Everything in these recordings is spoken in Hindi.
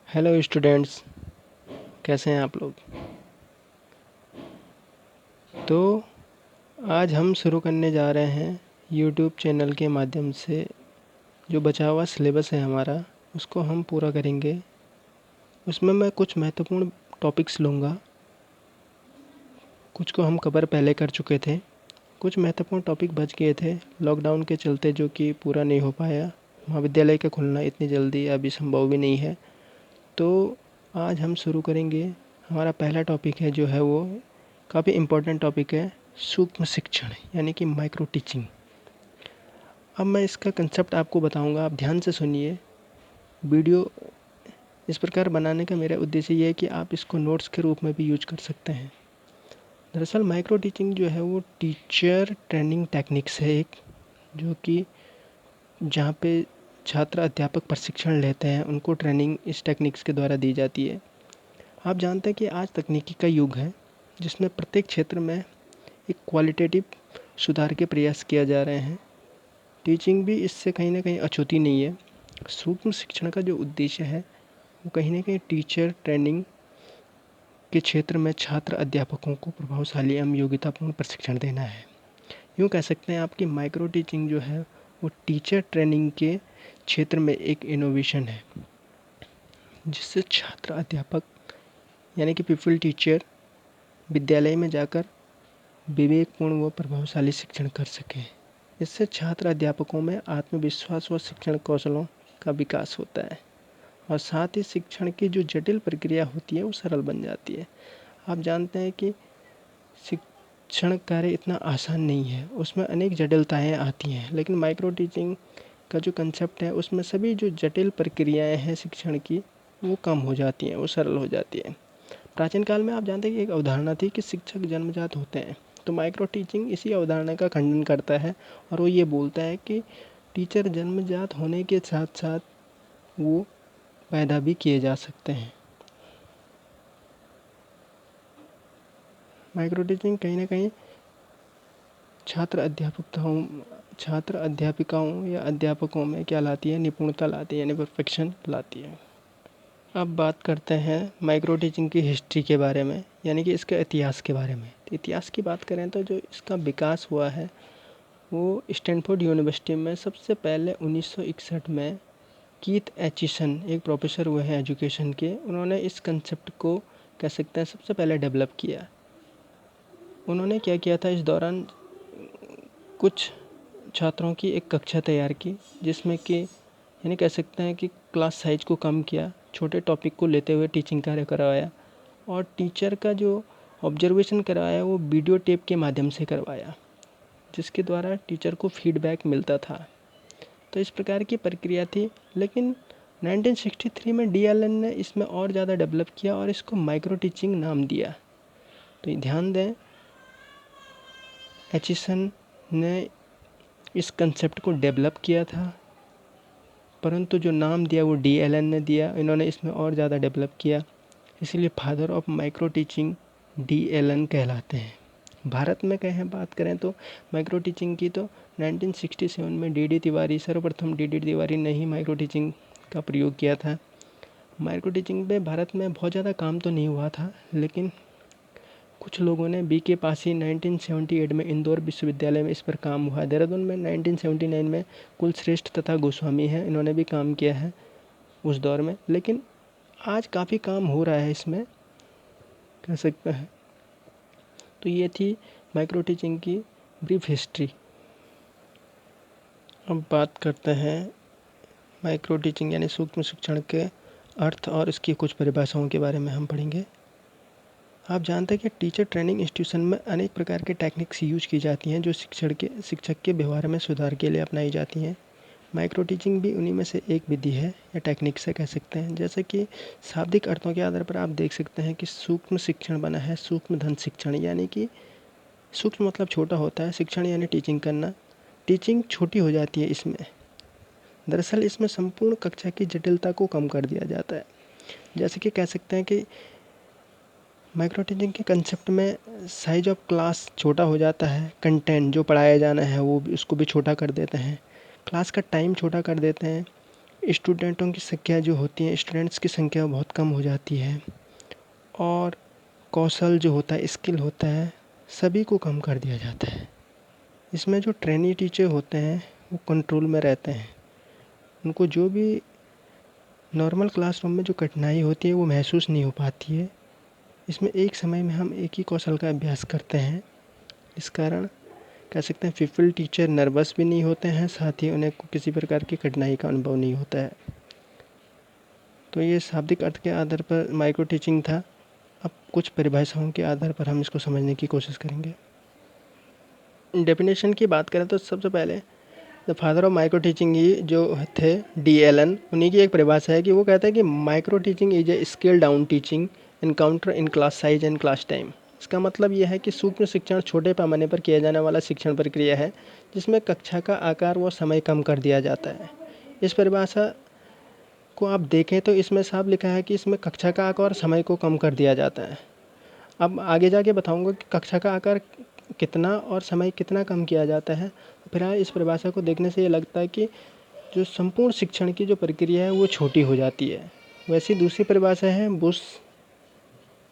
हेलो स्टूडेंट्स, कैसे हैं आप लोग। तो आज हम शुरू करने जा रहे हैं यूट्यूब चैनल के माध्यम से जो बचा हुआ सिलेबस है हमारा, उसको हम पूरा करेंगे। उसमें मैं कुछ महत्वपूर्ण टॉपिक्स लूँगा। कुछ को हम कवर पहले कर चुके थे, कुछ महत्वपूर्ण टॉपिक बच गए थे लॉकडाउन के चलते, जो कि पूरा नहीं हो पाया। महाविद्यालय का खुलना इतनी जल्दी अभी संभव भी नहीं है। तो आज हम शुरू करेंगे। हमारा पहला टॉपिक है जो है वो काफ़ी इम्पोर्टेंट टॉपिक है, सूक्ष्म शिक्षण यानी कि माइक्रो टीचिंग। अब मैं इसका कंसेप्ट आपको बताऊंगा, आप ध्यान से सुनिए। वीडियो इस प्रकार बनाने का मेरा उद्देश्य ये है कि आप इसको नोट्स के रूप में भी यूज कर सकते हैं। दरअसल माइक्रो टीचिंग जो है वो टीचर ट्रेनिंग टेक्निक्स है एक, जो कि जहाँ पे छात्र अध्यापक प्रशिक्षण लेते हैं, उनको ट्रेनिंग इस टेक्निक्स के द्वारा दी जाती है। आप जानते हैं कि आज तकनीकी का युग है, जिसमें प्रत्येक क्षेत्र में एक क्वालिटेटिव सुधार के प्रयास किया जा रहे हैं। टीचिंग भी इससे कहीं ना कहीं अछूती नहीं है। सूक्ष्म शिक्षण का जो उद्देश्य है वो कहीं ना कहीं टीचर ट्रेनिंग के क्षेत्र में छात्र अध्यापकों को प्रभावशाली एवं योग्यतापूर्ण प्रशिक्षण देना है। यूँ कह सकते हैं आपकी माइक्रो टीचिंग जो है वो टीचर ट्रेनिंग के क्षेत्र में एक इनोवेशन है, जिससे छात्र अध्यापक यानी कि पीपल टीचर विद्यालय में जाकर विवेकपूर्ण व प्रभावशाली शिक्षण कर सकें। इससे छात्र अध्यापकों में आत्मविश्वास व शिक्षण कौशलों का विकास होता है, और साथ ही शिक्षण की जो जटिल प्रक्रिया होती है वो सरल बन जाती है। आप जानते हैं कि शिक्षण कार्य इतना आसान नहीं है, उसमें अनेक जटिलताएं आती हैं, लेकिन माइक्रो टीचिंग का जो कंसेप्ट है उसमें सभी जो जटिल प्रक्रियाएं हैं शिक्षण की, वो कम हो जाती हैं, वो सरल हो जाती है। प्राचीन काल में आप जानते हैं कि एक अवधारणा थी कि शिक्षक जन्मजात होते हैं। तो माइक्रो टीचिंग इसी अवधारणा का खंडन करता है, और वो ये बोलता है कि टीचर जन्मजात होने के साथ साथ वो पैदा भी किए जा सकते हैं। माइक्रो टीचिंग कहीं ना कहीं छात्र अध्यापिकाओं या अध्यापकों में क्या लाती है, निपुणता लाती है, यानी परफेक्शन लाती है। अब बात करते हैं माइक्रो टीचिंग की हिस्ट्री के बारे में, यानी कि इसके इतिहास के बारे में। तो इतिहास की बात करें तो जो इसका विकास हुआ है वो स्टैनफोर्ड यूनिवर्सिटी में सबसे पहले 1961 में कीथ एचिसन एक प्रोफेसर हुए हैं एजुकेशन के, उन्होंने इस कंसेप्ट को कह सकते हैं सबसे पहले डेवलप किया। उन्होंने क्या किया था, इस दौरान कुछ छात्रों की एक कक्षा तैयार की, जिसमें कि यानी कह सकते हैं कि क्लास साइज को कम किया, छोटे टॉपिक को लेते हुए टीचिंग कार्य करवाया, और टीचर का जो ऑब्जर्वेशन करवाया वो वीडियो टेप के माध्यम से करवाया, जिसके द्वारा टीचर को फीडबैक मिलता था। तो इस प्रकार की प्रक्रिया थी, लेकिन 1963 में DLN ने इसमें और ज़्यादा डेवलप किया और इसको माइक्रो टीचिंग नाम दिया। तो ध्यान दें, एचिसन ने इस कंसेप्ट को डेवलप किया था, परंतु जो नाम दिया वो DLN ने दिया। इन्होंने इसमें और ज़्यादा डेवलप किया, इसीलिए father of micro teaching DLN कहलाते हैं। भारत में कहें बात करें तो माइक्रो टीचिंग की, तो 1967 में DD तिवारी, सर्वप्रथम DD तिवारी ने ही माइक्रो टीचिंग का प्रयोग किया था। माइक्रो टीचिंग पे भारत में बहुत ज़्यादा काम तो नहीं हुआ था, लेकिन कुछ लोगों ने BK पासी 1978 में इंदौर विश्वविद्यालय में इस पर काम हुआ। देहरादून में 1979 में कुलश्रेष्ठ तथा गोस्वामी हैं, इन्होंने भी काम किया है उस दौर में। लेकिन आज काफ़ी काम हो रहा है इसमें, कह सकते हैं। तो ये थी माइक्रो टीचिंग की ब्रीफ हिस्ट्री। अब बात करते हैं माइक्रो टीचिंग यानी सूक्ष्म शिक्षण के अर्थ और इसकी कुछ परिभाषाओं के बारे में हम पढ़ेंगे। आप जानते हैं कि टीचर ट्रेनिंग इंस्टीट्यूशन में अनेक प्रकार के टेक्निक्स यूज की जाती हैं, जो शिक्षक के व्यवहार में सुधार के लिए अपनाई जाती हैं। माइक्रो टीचिंग भी उन्हीं में से एक विधि है या टेक्निक से कह सकते हैं। जैसे कि शाब्दिक अर्थों के आधार पर आप देख सकते हैं कि सूक्ष्म शिक्षण बना है सूक्ष्म धन शिक्षण, यानी कि सूक्ष्म मतलब छोटा होता है, शिक्षण यानी टीचिंग करना। टीचिंग छोटी हो जाती है इसमें। दरअसल इसमें संपूर्ण कक्षा की जटिलता को कम कर दिया जाता है। जैसे कि कह सकते हैं कि माइक्रो टीचिंग के कंसेप्ट में साइज ऑफ क्लास छोटा हो जाता है, कंटेंट जो पढ़ाया जाना है वो भी उसको भी छोटा कर देते हैं, क्लास का टाइम छोटा कर देते हैं, स्टूडेंटों की संख्या जो होती है, स्टूडेंट्स की संख्या बहुत कम हो जाती है और कौशल जो होता है, स्किल होता है, सभी को कम कर दिया जाता है। इसमें जो ट्रेनी टीचर होते हैं वो कंट्रोल में रहते हैं। उनको जो भी नॉर्मल क्लासरूम में जो कठिनाई होती है वो महसूस नहीं हो पाती है। इसमें एक समय में हम एक ही कौशल का अभ्यास करते हैं। इस कारण कह सकते हैं पीपल टीचर नर्वस भी नहीं होते हैं, साथ ही उन्हें किसी प्रकार की कठिनाई का अनुभव नहीं होता है। तो ये शाब्दिक अर्थ के आधार पर माइक्रो टीचिंग था। अब कुछ परिभाषाओं के आधार पर हम इसको समझने की कोशिश करेंगे। डेफिनेशन की बात करें तो सबसे पहले the father of micro teaching ही जो थे डी एलन, उन्हीं की एक परिभाषा है कि वो कहते हैं कि micro teaching is a scale down teaching encounter in class size and class time. इसका मतलब यह है कि सूक्ष्म शिक्षण छोटे पैमाने पर किया जाने वाला शिक्षण प्रक्रिया है जिसमें कक्षा का आकार व समय कम कर दिया जाता है। इस परिभाषा को आप देखें तो इसमें साफ लिखा है कि इसमें कक्षा का आकार और समय को कम कर दिया जाता है। अब आगे जाके बताऊंगा कि कक्षा का आकार कितना और समय कितना कम किया जाता है। फिलहाल इस परिभाषा को देखने से ये लगता है कि जो संपूर्ण शिक्षण की जो प्रक्रिया है वो छोटी हो जाती है। वैसी दूसरी परिभाषा है बुश,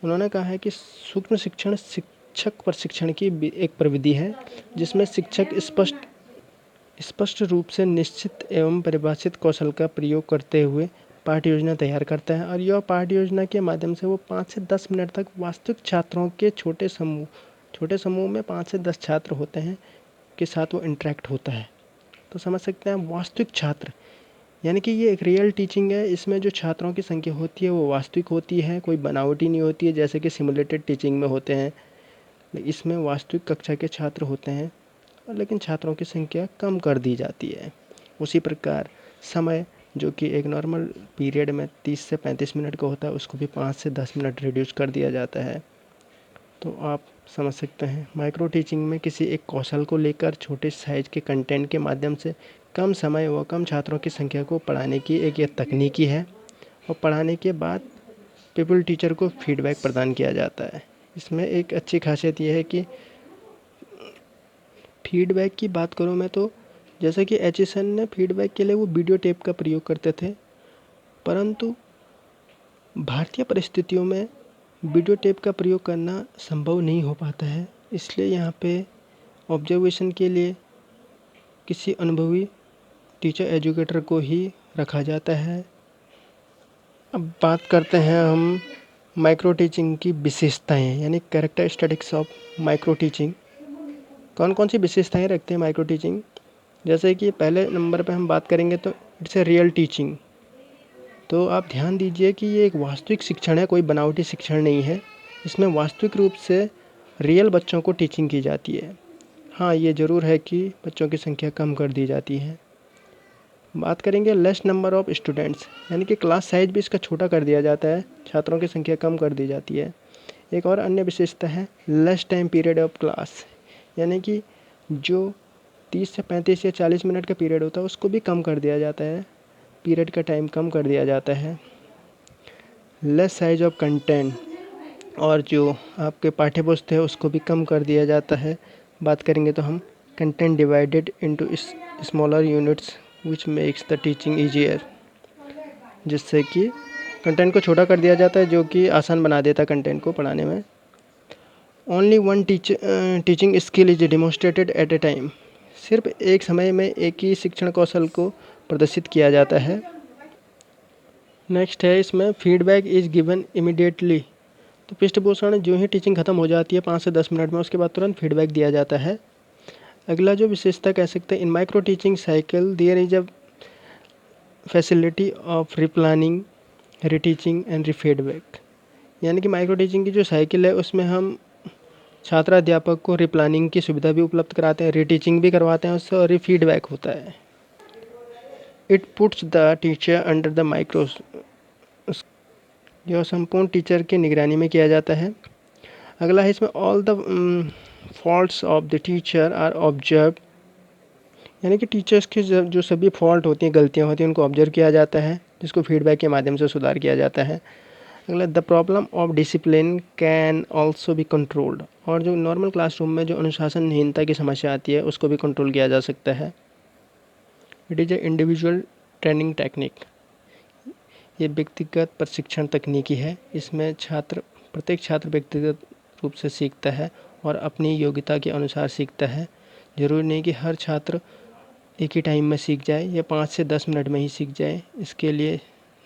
उन्होंने कहा है कि सूक्ष्म शिक्षण शिक्षक प्रशिक्षण की एक प्रविधि है जिसमें शिक्षक स्पष्ट रूप से निश्चित एवं परिभाषित कौशल का प्रयोग करते हुए पाठ्य योजना तैयार करता है और यह पाठ्य योजना के माध्यम से वो 5 से 10 मिनट तक वास्तविक छात्रों के छोटे समूह में 5 से 10 छात्र होते हैं के साथ वो इंटरेक्ट होता है। तो समझ सकते हैं वास्तविक छात्र, यानी कि ये एक रियल टीचिंग है। इसमें जो छात्रों की संख्या होती है वो वास्तविक होती है, कोई बनावटी नहीं होती है जैसे कि सिमुलेटेड टीचिंग में होते हैं। इसमें वास्तविक कक्षा के छात्र होते हैं लेकिन छात्रों की संख्या कम कर दी जाती है। उसी प्रकार समय जो कि एक नॉर्मल पीरियड में 30 से 35 मिनट का होता है उसको भी 5 से 10 मिनट रिड्यूस कर दिया जाता है। तो आप समझ सकते हैं माइक्रो टीचिंग में किसी एक कौशल को लेकर छोटे साइज के कंटेंट के माध्यम से कम समय व कम छात्रों की संख्या को पढ़ाने की एक ये तकनीकी है और पढ़ाने के बाद पीपल टीचर को फीडबैक प्रदान किया जाता है। इसमें एक अच्छी खासियत यह है कि फीडबैक की बात करूँ मैं तो जैसे कि एचिसन ने फीडबैक के लिए वो वीडियो टेप का प्रयोग करते थे, परंतु भारतीय परिस्थितियों में वीडियो टेप का प्रयोग करना संभव नहीं हो पाता है। इसलिए यहाँ पे ऑब्जर्वेशन के लिए किसी अनुभवी टीचर एजुकेटर को ही रखा जाता है। अब बात करते हैं हम माइक्रो टीचिंग की विशेषताएं, यानी कैरेक्टरिस्टिक्स ऑफ माइक्रो टीचिंग। कौन कौन सी विशेषताएं रखते हैं माइक्रो टीचिंग? जैसे कि पहले नंबर पे हम बात करेंगे तो इट्स ए रियल टीचिंग। तो आप ध्यान दीजिए कि ये एक वास्तविक शिक्षण है, कोई बनावटी शिक्षण नहीं है। इसमें वास्तविक रूप से रियल बच्चों को टीचिंग की जाती है। हाँ, ये ज़रूर है कि बच्चों की संख्या कम कर दी जाती है। बात करेंगे लेस नंबर ऑफ स्टूडेंट्स, यानी कि क्लास साइज भी इसका छोटा कर दिया जाता है, छात्रों की संख्या कम कर दी जाती है। एक और अन्य विशेषता है less time period of class, यानी कि जो 30 से 35 या 40 मिनट का पीरियड होता है उसको भी कम कर दिया जाता है, पीरियड का टाइम कम कर दिया जाता है। लेस साइज ऑफ कंटेंट, और जो आपके पाठ्य पुस्तक है उसको भी कम कर दिया जाता है। बात करेंगे तो हम content divided into smaller units which makes the teaching easier, जिससे कि कंटेंट को छोटा कर दिया जाता है जो कि आसान बना देता है कंटेंट को पढ़ाने में। Only one teaching skill is demonstrated at a time, सिर्फ एक समय में एक ही शिक्षण कौशल को प्रदर्शित किया जाता है। नेक्स्ट है इसमें फीडबैक इज गिवन इमीडिएटली, तो पृष्ठपोषण जो ही टीचिंग ख़त्म हो जाती है 5 से 10 मिनट में, उसके बाद तुरंत फीडबैक दिया जाता है। अगला जो विशेषता कह सकते हैं, in micro teaching cycle there is a facility of replanning, reteaching and refeedback, यानी कि माइक्रो टीचिंग की जो साइकिल है उसमें हम छात्र अध्यापक को रिप्लानिंग की सुविधा भी उपलब्ध कराते हैं, रीटीचिंग भी करवाते हैं उससे, और रीफीडबैक होता है। It puts the teacher under the micro, यह संपूर्ण टीचर की निगरानी में किया जाता है। अगला है इसमें all the faults of the teacher are observe, यानी कि टीचर्स के जो सभी फॉल्ट होती हैं, गलतियां होती हैं, उनको ऑब्जर्व किया जाता है जिसको फीडबैक के माध्यम से सुधार किया जाता है। अगला the problem of discipline can also be controlled, और जो नॉर्मल क्लासरूम में जो अनुशासनहीनता की समस्या आती है उसको भी कंट्रोल किया जा सकता है। It is a individual training technique ये व्यक्तिगत प्रशिक्षण तकनीकी है। इसमें प्रत्येक छात्र व्यक्तिगत रूप से सीखता है और अपनी योग्यता के अनुसार सीखता है। ज़रूरी नहीं कि हर छात्र एक ही टाइम में सीख जाए या 5 से 10 मिनट में ही सीख जाए। इसके लिए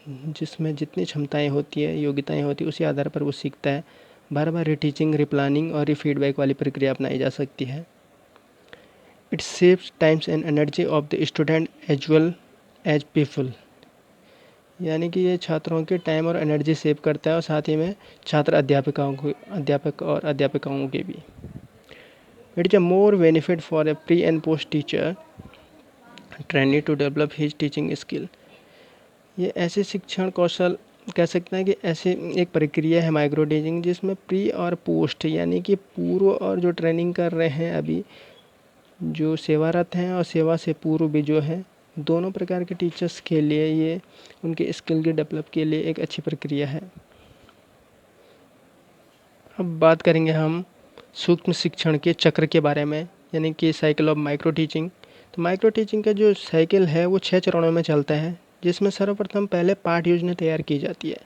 जिसमें जितनी क्षमताएं होती है, योग्यताएं होती है, उसी आधार पर वो सीखता है। बार बार रीटीचिंग, रिप्लानिंग और रीफीडबैक वाली प्रक्रिया अपनाई जा सकती है। It saves times and energy of the student as well as people, यानी कि ये छात्रों के टाइम और एनर्जी सेव करता है और साथ ही में छात्र अध्यापक और अध्यापिकाओं के भी। It is a more benefit for a pre and post teacher trainee to develop his teaching skill. ये ऐसे शिक्षण कौशल कह सकते हैं कि ऐसे एक प्रक्रिया है माइक्रो टीचिंग जिसमें प्री और पोस्ट यानी कि पूर्व और जो ट्रेनिंग कर रहे हैं अभी जो सेवारत हैं और सेवा से पूर्व भी जो है, दोनों प्रकार के टीचर्स के लिए ये उनके स्किल के डेवलप के लिए एक अच्छी प्रक्रिया है। अब बात करेंगे हम सूक्ष्म शिक्षण के चक्र के बारे में, यानी कि साइकिल ऑफ माइक्रो टीचिंग। तो माइक्रो टीचिंग का जो साइकिल है वो 6 चरणों में चलता है, जिसमें सर्वप्रथम पहले पाठ योजना तैयार की जाती है।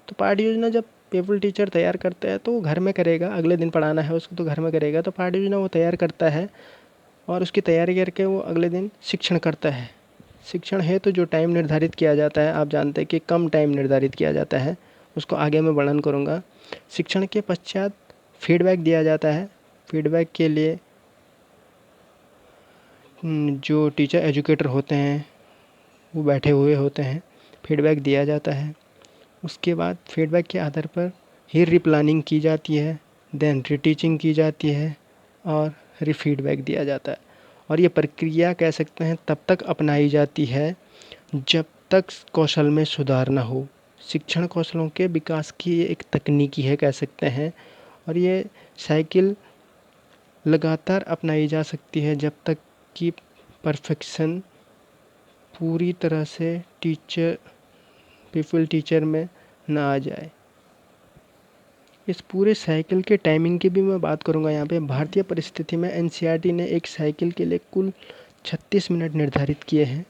तो पाठ योजना जब पेपल टीचर तैयार करता है तो वो घर में करेगा, अगले दिन पढ़ाना है उसको तो घर में करेगा। तो पाठ योजना वो तैयार करता है और उसकी तैयारी करके वो अगले दिन शिक्षण करता है। शिक्षण है तो जो टाइम निर्धारित किया जाता है, आप जानते हैं कि कम टाइम निर्धारित किया जाता है, उसको आगे मैं वर्णन करूँगा। शिक्षण के पश्चात फीडबैक दिया जाता है। फीडबैक के लिए जो टीचर एजुकेटर होते हैं वो बैठे हुए होते हैं, फीडबैक दिया जाता है। उसके बाद फीडबैक के आधार पर ही रिप्लानिंग की जाती है, देन रीटीचिंग की जाती है और रीफीडबैक दिया जाता है। और ये प्रक्रिया कह सकते हैं तब तक अपनाई जाती है जब तक कौशल में सुधार ना हो। शिक्षण कौशलों के विकास की ये एक तकनीकी है कह सकते हैं, और ये साइकिल लगातार अपनाई जा सकती है जब तक कि परफेक्शन पूरी तरह से पीपल टीचर में ना आ जाए। इस पूरे साइकिल के टाइमिंग की भी मैं बात करूंगा यहाँ पे। भारतीय परिस्थिति में एनसीईआरटी ने एक साइकिल के लिए कुल 36 मिनट निर्धारित किए हैं,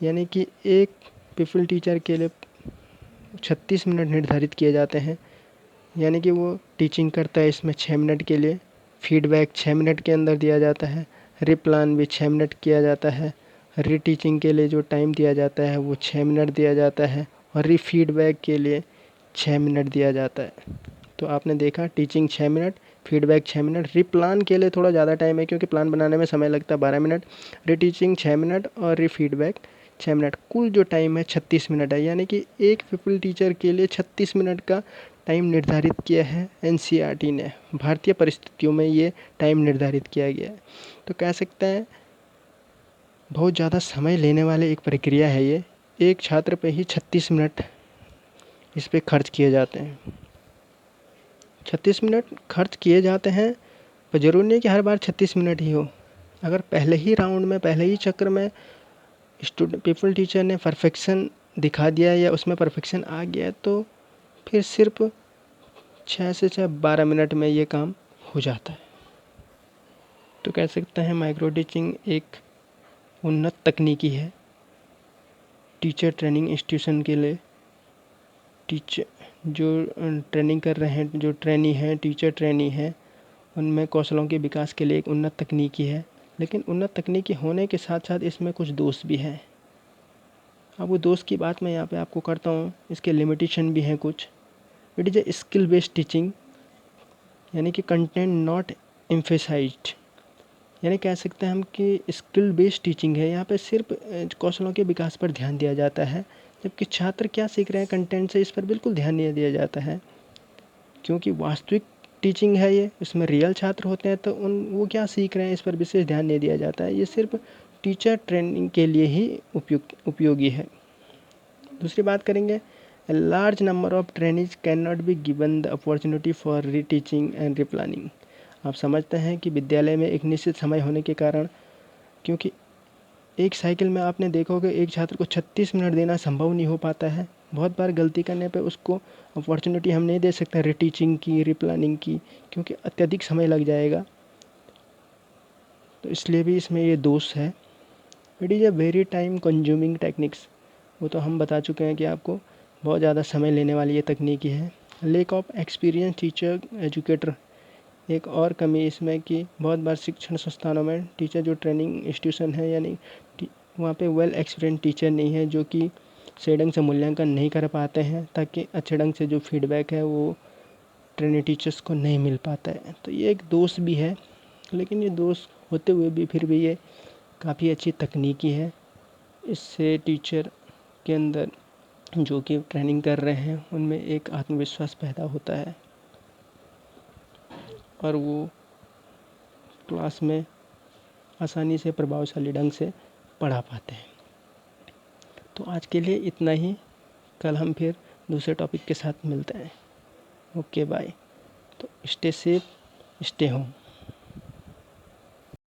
यानी कि एक पीपल टीचर के लिए 36 मिनट निर्धारित किए जाते हैं। यानी कि वो टीचिंग करता है इसमें 6 मिनट के लिए, फीडबैक 6 मिनट के अंदर दिया जाता है, रिप्लान भी 6 मिनट किया जाता है, रीटीचिंग के लिए जो टाइम दिया जाता है वो 6 मिनट दिया जाता है और रीफीडबैक के लिए 6 मिनट दिया जाता है। तो आपने देखा, teaching 6 minute, feedback 6 minute, replan के लिए थोड़ा ज़्यादा टाइम है क्योंकि प्लान बनाने में समय लगता है 12 मिनट, रीटीचिंग 6 मिनट और रीफीडबैक 6 मिनट। कुल जो टाइम है 36 मिनट है, यानी कि एक पीपल टीचर के लिए 36 मिनट का टाइम निर्धारित किया है एनसीईआरटी ने। भारतीय परिस्थितियों में ये टाइम निर्धारित किया गया है। तो कह सकते हैं बहुत ज़्यादा समय लेने वाले एक प्रक्रिया है ये। एक छात्र पे ही 36 मिनट इस पे खर्च किए जाते हैं। 36 मिनट खर्च किए जाते हैं, पर ज़रूरी नहीं कि हर बार 36 मिनट ही हो। अगर पहले ही राउंड में, पहले ही चक्र में पीपल टीचर ने परफेक्शन दिखा दिया या उसमें परफेक्शन आ गया तो फिर सिर्फ 6 से 12 मिनट में ये काम हो जाता है। तो कह सकते हैं माइक्रो टीचिंग एक उन्नत तकनीकी है टीचर ट्रेनिंग इंस्टीट्यूशन के लिए। टीचर जो ट्रेनिंग कर रहे हैं, जो ट्रेनी हैं, टीचर ट्रेनी हैं, उनमें कौशलों के विकास के लिए एक उन्नत तकनीकी है। लेकिन उन्नत तकनीकी होने के साथ साथ इसमें कुछ दोष भी हैं। अब वो दोष की बात मैं यहाँ पे आपको करता हूँ, इसके लिमिटेशन भी हैं कुछ। It is a skill based teaching, यानी कि कंटेंट नॉट एम्फेसाइज्ड, यानी कह सकते हैं हम कि स्किल बेस्ड टीचिंग है। यहाँ पे सिर्फ कौशलों के विकास पर ध्यान दिया जाता है, जबकि छात्र क्या सीख रहे हैं कंटेंट से, इस पर बिल्कुल ध्यान नहीं दिया जाता है। क्योंकि वास्तविक टीचिंग है ये, इसमें रियल छात्र होते हैं तो वो क्या सीख रहे हैं इस पर विशेष ध्यान नहीं दिया जाता है। ये सिर्फ टीचर ट्रेनिंग के लिए ही उपयोगी है। दूसरी बात करेंगे, a large number of trainees can not be given the opportunity for reteaching and replanning. आप समझते हैं कि विद्यालय में एक निश्चित समय होने के कारण, क्योंकि एक साइकिल में आपने देखा होगा एक छात्र को 36 मिनट देना संभव नहीं हो पाता है। बहुत बार गलती करने पे उसको अपॉर्चुनिटी हम नहीं दे सकते रीटीचिंग की, रिप्लानिंग की, क्योंकि अत्यधिक समय लग जाएगा। तो इसलिए भी इसमें ये दोष है। It is a very time consuming techniques, वो तो हम बता चुके हैं कि आपको बहुत ज़्यादा समय लेने वाली ये तकनीकी है। Lack of experience teacher educator, एक और कमी इसमें कि बहुत बार शिक्षण संस्थानों में टीचर जो ट्रेनिंग इंस्टीट्यूशन है यानी वहाँ पे वेल एक्सपीरियंस टीचर नहीं है जो कि सही ढंग से मूल्यांकन नहीं कर पाते हैं, ताकि अच्छे ढंग से जो फीडबैक है वो ट्रेनी टीचर्स को नहीं मिल पाता है। तो ये एक दोष भी है, लेकिन ये दोष होते हुए भी फिर भी ये काफ़ी अच्छी तकनीकी है। इससे टीचर के अंदर जो कि ट्रेनिंग कर रहे हैं उनमें एक आत्मविश्वास पैदा होता है और वो क्लास में आसानी से प्रभावशाली ढंग से पढ़ा पाते हैं। तो आज के लिए इतना ही। कल हम फिर दूसरे टॉपिक के साथ मिलते हैं। Okay bye. तो स्टे सेफ, स्टे होम।